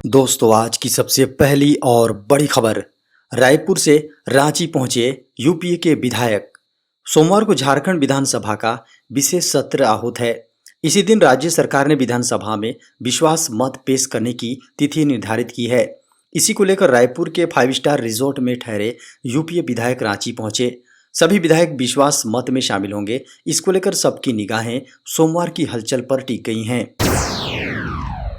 दोस्तों, आज की सबसे पहली और बड़ी खबर। रायपुर से रांची पहुंचे यूपीए के विधायक। सोमवार को झारखंड विधानसभा का विशेष सत्र आहूत है। इसी दिन राज्य सरकार ने विधानसभा में विश्वास मत पेश करने की तिथि निर्धारित की है। इसी को लेकर रायपुर के 5 स्टार रिजॉर्ट में ठहरे यूपीए विधायक रांची पहुंचे। सभी विधायक विश्वास मत में शामिल होंगे। इसको लेकर सबकी निगाहें सोमवार की हलचल पर टिक गई हैं।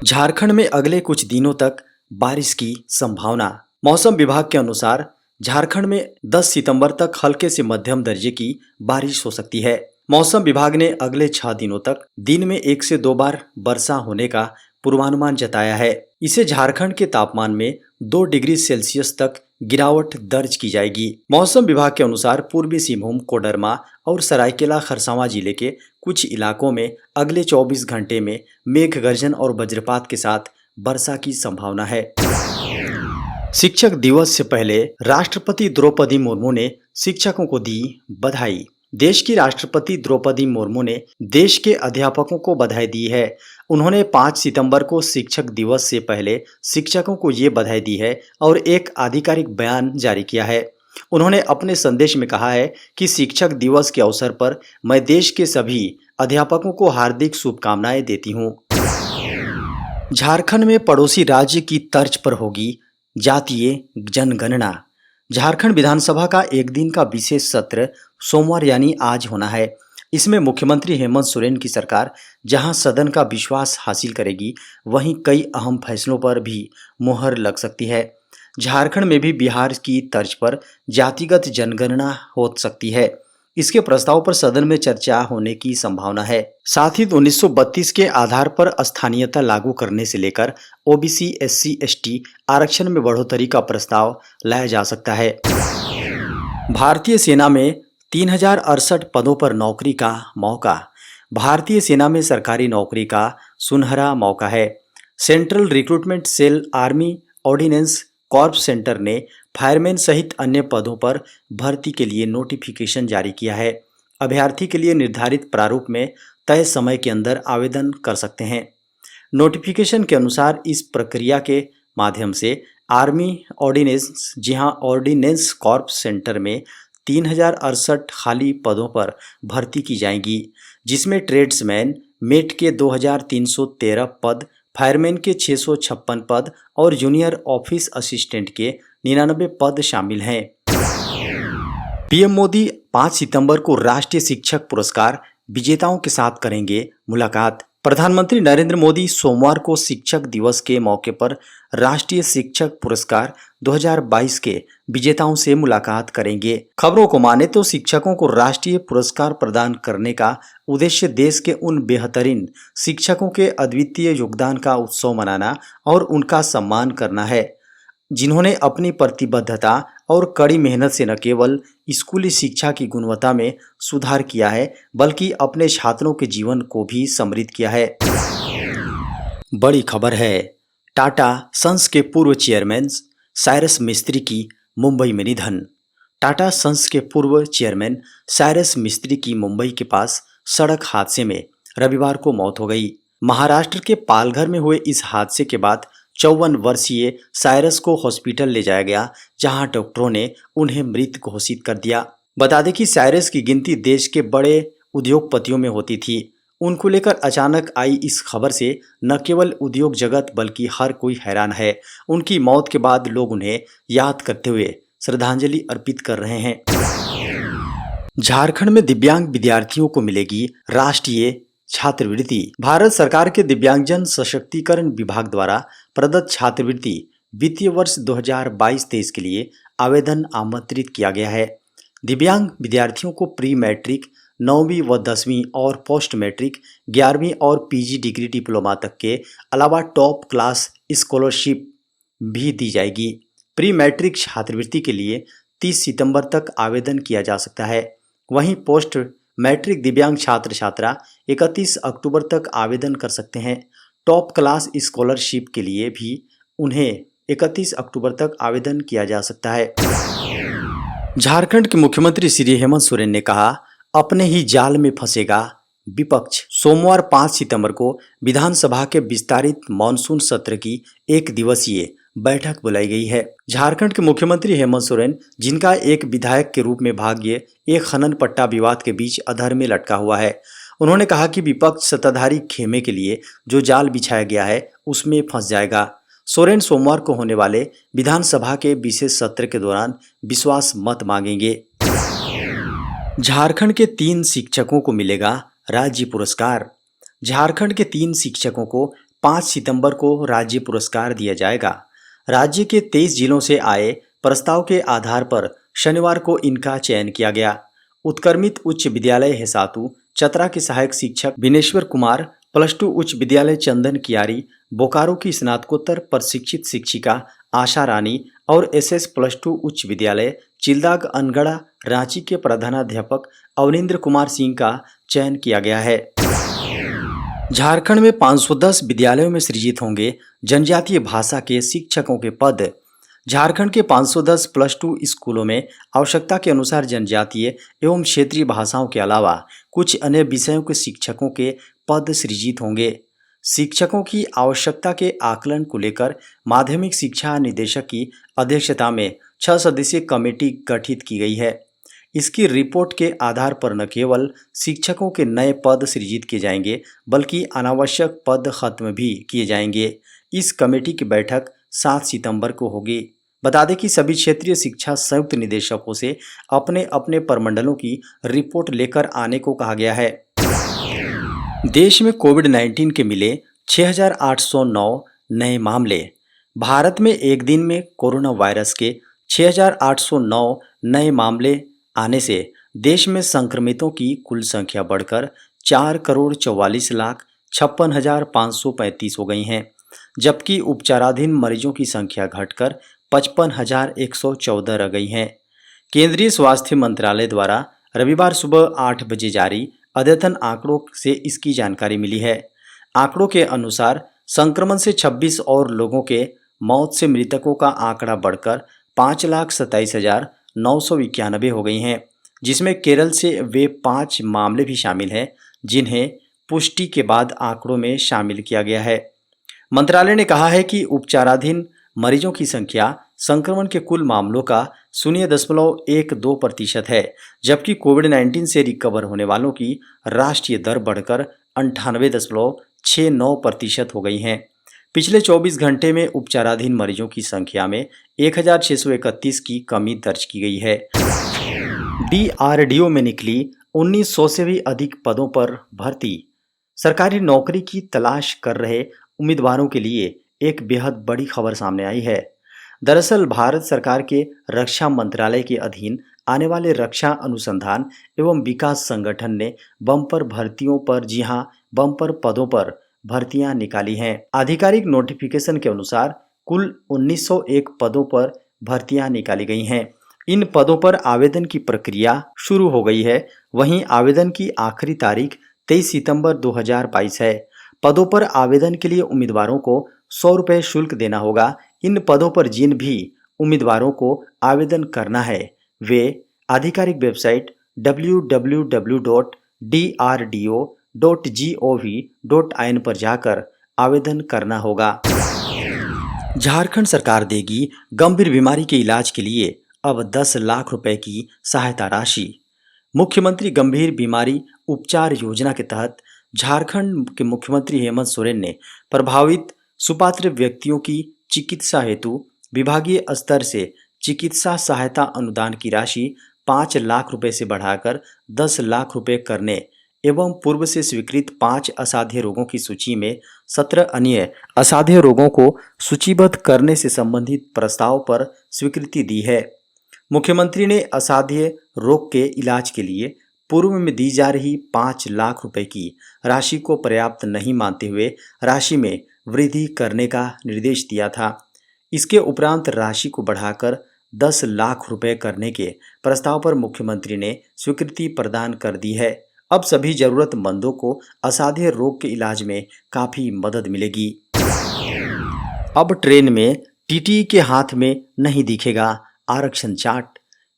झारखंड में अगले कुछ दिनों तक बारिश की संभावना। मौसम विभाग के अनुसार झारखंड में 10 सितंबर तक हल्के से मध्यम दर्जे की बारिश हो सकती है। मौसम विभाग ने अगले 6 दिनों तक दिन में 1 से 2 बार वर्षा होने का पूर्वानुमान जताया है। इससे झारखंड के तापमान में 2 डिग्री सेल्सियस तक गिरावट दर्ज की जाएगी। मौसम विभाग के अनुसार पूर्वी सिंहभूम, कोडरमा और सरायकेला खरसावां जिले के कुछ इलाकों में अगले 24 घंटे में मेघ गर्जन और वज्रपात के साथ वर्षा की संभावना है। शिक्षक दिवस से पहले राष्ट्रपति द्रौपदी मुर्मू ने शिक्षकों को दी बधाई। देश की राष्ट्रपति द्रौपदी मुर्मू ने देश के अध्यापकों को बधाई दी है। उन्होंने 5 सितंबर को शिक्षक दिवस से पहले शिक्षकों को ये बधाई दी है और एक आधिकारिक बयान जारी किया है। उन्होंने अपने संदेश में कहा है कि शिक्षक दिवस के अवसर पर मैं देश के सभी अध्यापकों को हार्दिक शुभकामनाएं देती हूं। झारखंड में पड़ोसी राज्य की तर्ज पर होगी जातीय जनगणना। झारखंड विधानसभा का एक दिन का विशेष सत्र सोमवार यानी आज होना है। इसमें मुख्यमंत्री हेमंत सोरेन की सरकार जहां सदन का विश्वास हासिल करेगी, वहीं कई अहम फैसलों पर भी मुहर लग सकती है। झारखंड में भी बिहार की तर्ज पर जातिगत जनगणना हो सकती है। इसके प्रस्ताव पर सदन में चर्चा होने की संभावना है। साथ ही 1932 के आधार पर स्थानीयता लागू करने से लेकर ओबीसी, एससी, एसटी आरक्षण में बढ़ोतरी का प्रस्ताव लाया जा सकता है। भारतीय सेना में 3068 पदों पर नौकरी का मौका। भारतीय सेना में सरकारी नौकरी का सुनहरा मौका है। Central recruitment cell army ordnance corps centre ने फायरमैन सहित अन्य पदों पर भर्ती के लिए नोटिफिकेशन जारी किया है। अभ्यर्थी के लिए निर्धारित प्रारूप में तय समय के अंदर आवेदन कर सकते हैं। नोटिफिकेशन के अनुसार इस प्रक्रिया के माध्यम से army ordnance ordnance corps centre में 3068 खाली पदों पर भर्ती की जाएगी, जिसमें ट्रेड्समैन मेट के 2313 पद, फायरमैन के 656 पद और जूनियर ऑफिस असिस्टेंट के 99 पद शामिल हैं। पीएम मोदी 5 सितंबर को राष्ट्रीय शिक्षक पुरस्कार विजेताओं के साथ करेंगे मुलाकात। प्रधानमंत्री नरेंद्र मोदी सोमवार को शिक्षक दिवस के मौके पर राष्ट्रीय शिक्षक पुरस्कार 2022 के विजेताओं से मुलाकात करेंगे। खबरों को माने तो शिक्षकों को राष्ट्रीय पुरस्कार प्रदान करने का उद्देश्य देश के उन बेहतरीन शिक्षकों के अद्वितीय योगदान का उत्सव मनाना और उनका सम्मान करना है, जिन्होंने अपनी प्रतिबद्धता और कड़ी मेहनत से न केवल स्कूली शिक्षा की गुणवत्ता में सुधार किया है, बल्कि अपने छात्रों के जीवन को भी समृद्ध किया है। बड़ी खबर है, टाटा सन्स के पूर्व चेयरमैन साइरस मिस्त्री की मुंबई में निधन। टाटा सन्स के पूर्व चेयरमैन साइरस मिस्त्री की मुंबई के पास सड़क हादसे में रविवार को मौत हो गई। महाराष्ट्र के पालघर में हुए इस हादसे के बाद 54 वर्षीय साइरस को हॉस्पिटल ले जाया गया, जहां डॉक्टरों ने उन्हें मृत घोषित कर दिया। बता दें कि साइरस की गिनती देश के बड़े उद्योगपतियों में होती थी। उनको लेकर अचानक आई इस खबर से न केवल उद्योग जगत बल्कि हर कोई हैरान है। उनकी मौत के बाद लोग उन्हें याद करते हुए श्रद्धांजलि अर्पित कर रहे हैं। झारखंड में दिव्यांग विद्यार्थियों को मिलेगी राष्ट्रीय छात्रवृत्ति। भारत सरकार के दिव्यांगजन सशक्तिकरण विभाग द्वारा प्रदत्त छात्रवृत्ति वित्तीय वर्ष 2022-23 के लिए आवेदन आमंत्रित किया गया है। दिव्यांग विद्यार्थियों को प्री मैट्रिक 9वीं व 10वीं और पोस्ट मैट्रिक 11वीं और पीजी डिग्री डिप्लोमा तक के अलावा टॉप क्लास स्कॉलरशिप भी दी जाएगी। प्री मैट्रिक छात्रवृत्ति के लिए 30 सितंबर तक आवेदन किया जा सकता है। वहीं पोस्ट मैट्रिक दिव्यांग छात्र छात्रा 31 अक्टूबर तक आवेदन कर सकते हैं। टॉप क्लास स्कॉलरशिप के लिए भी उन्हें 31 अक्टूबर तक आवेदन किया जा सकता है। झारखंड के मुख्यमंत्री श्री हेमंत सोरेन ने कहा, अपने ही जाल में फंसेगा विपक्ष सोमवार 5 सितंबर को विधानसभा के विस्तारित मानसून सत्र की एक दिवसीय बैठक बुलाई गई है। झारखंड के मुख्यमंत्री हेमंत सोरेन, जिनका एक विधायक के रूप में भाग्य एक खनन पट्टा विवाद के बीच अधर में लटका हुआ है, उन्होंने कहा कि विपक्ष सत्ताधारी खेमे के लिए जो जाल बिछाया गया है उसमें फंस जाएगा। सोरेन सोमवार को होने वाले विधानसभा के विशेष सत्र के दौरान विश्वास मत मांगेंगे। झारखंड के 3 शिक्षकों को मिलेगा राज्य पुरस्कार। झारखंड के 3 शिक्षकों को 5 सितंबर को राज्य पुरस्कार दिया जाएगा। राज्य के 23 जिलों से आए प्रस्ताव के आधार पर शनिवार को इनका चयन किया गया। उत्क्रमित उच्च विद्यालय हेसातु चतरा के सहायक शिक्षक विनेश्वर कुमार, +2 उच्च विद्यालय चंदन कियारी, बोकारो की स्नातकोत्तर प्रशिक्षित शिक्षिका आशा रानी और SS+2 उच्च विद्यालय चिल्दाग अनगढ़ा रांची के प्रधानाध्यापक अवनिंद्र कुमार सिंह का चयन किया गया है। झारखंड में 510 विद्यालयों में सृजित होंगे जनजातीय भाषा के शिक्षकों के पद। झारखंड के 510 +2 स्कूलों में आवश्यकता के अनुसार जनजातीय एवं क्षेत्रीय भाषाओं के अलावा कुछ अन्य विषयों के शिक्षकों के पद सृजित होंगे। शिक्षकों की आवश्यकता के आकलन को लेकर माध्यमिक शिक्षा निदेशक की अध्यक्षता में 6 सदस्यीय कमेटी गठित की गई है। इसकी रिपोर्ट के आधार पर न केवल शिक्षकों के नए पद सृजित किए जाएंगे बल्कि अनावश्यक पद खत्म भी किए जाएंगे। इस कमेटी की बैठक 7 सितंबर को होगी। बता दें कि सभी क्षेत्रीय शिक्षा संयुक्त निदेशकों से अपने अपने प्रमंडलों की रिपोर्ट लेकर आने को कहा गया है। देश में कोविड-19 के मिले 6,809 नए मामले। भारत में एक दिन में कोरोना वायरस के 6,809 नए मामले आने से देश में संक्रमितों की कुल संख्या बढ़कर 4,44,56,535 हो गई हैं, जबकि उपचाराधीन मरीजों की संख्या घटकर 55,114 रह गई हैं। केंद्रीय स्वास्थ्य मंत्रालय द्वारा रविवार सुबह 8 बजे जारी अद्यतन आंकड़ों से इसकी जानकारी मिली है। आंकड़ों के अनुसार संक्रमण से 26 और लोगों के मौत से मृतकों का आंकड़ा बढ़कर 5,27,991 हो गई हैं, जिसमें केरल से वे 5 मामले भी शामिल हैं जिन्हें पुष्टि के बाद आंकड़ों में शामिल किया गया है। मंत्रालय ने कहा है कि उपचाराधीन मरीजों की संख्या संक्रमण के कुल मामलों का 0.12% है, जबकि कोविड-19 से रिकवर होने वालों की राष्ट्रीय दर बढ़कर 98.69% हो गई है। पिछले 24 घंटे में उपचाराधीन मरीजों की संख्या में 1,631 की कमी दर्ज की गई है। DRDO में निकली 1900 से भी अधिक पदों पर भर्ती। सरकारी नौकरी की तलाश कर रहे उम्मीदवारों के लिए एक बेहद बड़ी खबर सामने आई है। दरअसल भारत सरकार के रक्षा मंत्रालय के अधीन आने वाले रक्षा अनुसंधान एवं विकास संगठन ने बम्पर भर्तियों पर, जी हां, बम्पर पदों पर भर्तियां निकाली हैं। आधिकारिक नोटिफिकेशन के अनुसार कुल 1901 पदों पर भर्तियां निकाली गई हैं। इन पदों पर आवेदन की प्रक्रिया शुरू हो गई है। वहीं आवेदन की आखिरी तारीख 23 सितंबर 2022 है। पदों पर आवेदन के लिए उम्मीदवारों को 100 रुपये शुल्क देना होगा। इन पदों पर जिन भी उम्मीदवारों को आवेदन करना है वे आधिकारिक वेबसाइट www.drdo.gov.in पर जाकर आवेदन करना होगा। झारखंड सरकार देगी गंभीर बीमारी के इलाज के लिए अब 10 लाख रुपए की सहायता राशि। मुख्यमंत्री गंभीर बीमारी उपचार योजना के तहत झारखंड के मुख्यमंत्री हेमंत सोरेन ने प्रभावित सुपात्र व्यक्तियों की चिकित्सा हेतु विभागीय स्तर से चिकित्सा सहायता अनुदान की राशि 5 लाख रुपए से बढ़ाकर 10 लाख रुपए करने एवं पूर्व से स्वीकृत 5 असाध्य रोगों की सूची में 17 अन्य असाध्य रोगों को सूचीबद्ध करने से संबंधित प्रस्ताव पर स्वीकृति दी है। मुख्यमंत्री ने असाध्य रोग के इलाज के लिए पूर्व में दी जा रही 5 लाख रुपए की राशि को पर्याप्त नहीं मानते हुए राशि में वृद्धि करने का निर्देश दिया था। इसके उपरांत राशि को बढ़ाकर 10 लाख रुपए करने के प्रस्ताव पर मुख्यमंत्री ने स्वीकृति प्रदान कर दी है। अब सभी जरूरतमंदों को असाध्य रोग के इलाज में काफी मदद मिलेगी। अब ट्रेन में टीटी के हाथ में नहीं दिखेगा आरक्षण चार्ट।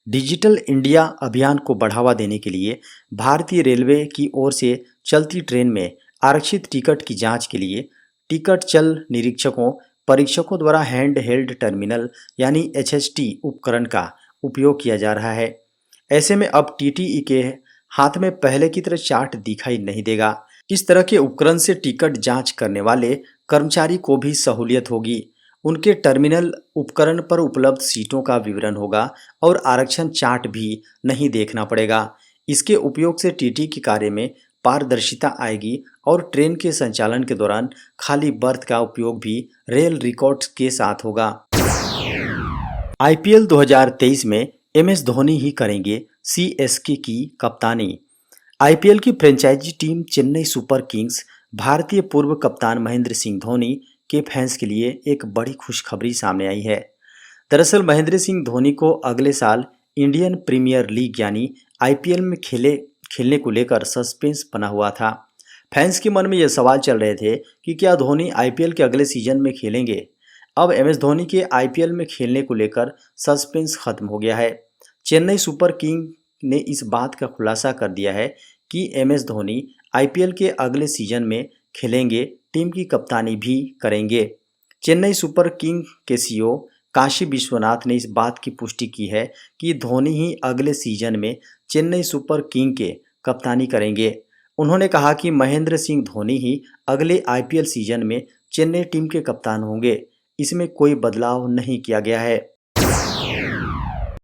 डिजिटल इंडिया अभियान को बढ़ावा देने के लिए भारतीय रेलवे की ओर से चलती ट्रेन में आरक्षित टिकट की जांच के लिए टिकट चल निरीक्षकों परीक्षकों द्वारा हैंड हेल्ड टर्मिनल यानी HHT उपकरण का उपयोग किया जा रहा है। ऐसे में अब TTE के हाथ में पहले की तरह चार्ट दिखाई नहीं देगा। इस तरह के उपकरण से टिकट जांच करने वाले कर्मचारी को भी सहूलियत होगी। उनके टर्मिनल उपकरण पर उपलब्ध सीटों का विवरण होगा और आरक्षण चार्ट भी नहीं देखना पड़ेगा। इसके उपयोग से TTE के कार्य में पारदर्शिता आएगी और ट्रेन के संचालन के दौरान खाली बर्थ का उपयोग भी रेल रिकॉर्ड्स के साथ होगा। IPL 2023 में MS धोनी ही करेंगे CSK की कप्तानी। IPL की franchisee team Chennai Super Kings भारतीय पूर्व कप्तान महेंद्र सिंह धोनी के फैंस के लिए एक बड़ी खुशखबरी सामने आई है। दरअसल महेंद्र सिंह धोनी को अगले साल इंडियन प्रीमियर लीग यानी IPL में खेलने को लेकर सस्पेंस बना हुआ था। फैंस के मन में यह सवाल चल रहे थे कि क्या धोनी IPL के अगले सीजन में खेलेंगे। अब MS धोनी के IPL में खेलने को लेकर सस्पेंस खत्म हो गया है। चेन्नई सुपर किंग ने इस बात का खुलासा कर दिया है कि MS धोनी IPL के अगले सीजन में खेलेंगे, टीम की कप्तानी भी करेंगे। चेन्नई सुपर किंग के CEO काशी विश्वनाथ ने इस बात की पुष्टि की है कि धोनी ही अगले सीजन में चेन्नई सुपर किंग के कप्तानी करेंगे। उन्होंने कहा कि महेंद्र सिंह धोनी ही अगले IPL सीजन में चेन्नई टीम के कप्तान होंगे। इसमें कोई बदलाव नहीं किया गया है।